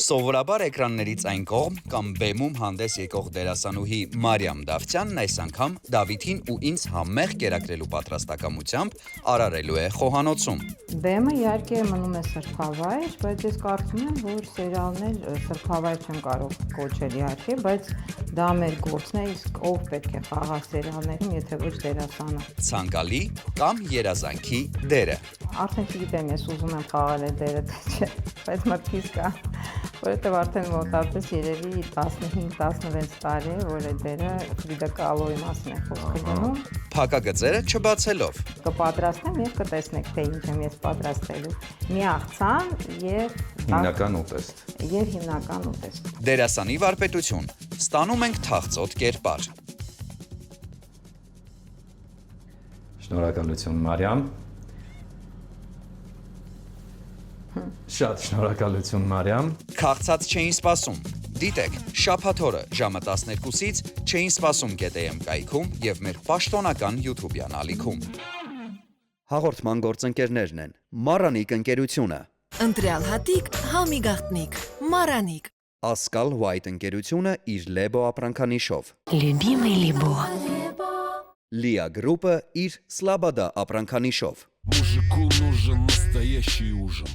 Սովորաբար էկրաններից այն կողմ կամ բեմում հանդես եկող դերասանուհի Մարիամ Դավթյանն այս անգամ Դավիթին ու ինձ համեղ կերակրելու պատրաստակամությամբ արարելու է խոհանոցում։ Բեմը իհարկե մնում է սրբավայր, բայց ես կարծում եմ, որ սերիալներ սրբավայր չեմ կարող կոչել իհարկե, բայց դա մեր գործն է, իսկ ով պետք է խաղա սերիալներում, եթե ոչ դերասանը։ Ցանկալի կամ երազանքի դերը։ Արդեն չգիտեմ, ես ուզում եմ խաղալ այդ դերը, թե չէ, բայց մտքիս կա, որովհետև արդեն մոտավորապես երևի 15-16 տարի է, որ այդ դերը Ֆրիդա Կալոյի մասին է խոսքը գնում։ Փակագծերը չբացելով։ Կպատրաստեմ եւ կտեսնեք, թե ինչ եմ ես պատրաստելու։ Մի աղցան եւ Հիմնական ուտեստ։ Եվ հիմնական ուտեստ։ Դերասանի վարպետություն։ Ստանում ենք թախծոտ կերպար։ Շնորհակալություն Մարիամ։ Շատ շնորհակալություն Մարիամ։ Քաղցած չէին սպասում։ Դիտեք շաբաթ օրը ժամը 12-ից չէին սպասում GTM կայքում եւ մեր պաշտոնական YouTube-յան ալիքում։ Հաղորդման գործընկերներն են Մարանիկ ընկերությունը, Ընտրյալ հատիկ, համի գաղտնիք, Մարանիկ, Ասկալ White ընկերությունը իր Lebo ապրանքանիշով, Любимый Либо, Լիա գրուպը իր Slabada ապրանքանիշով, Мужику нужен настоящий ужин.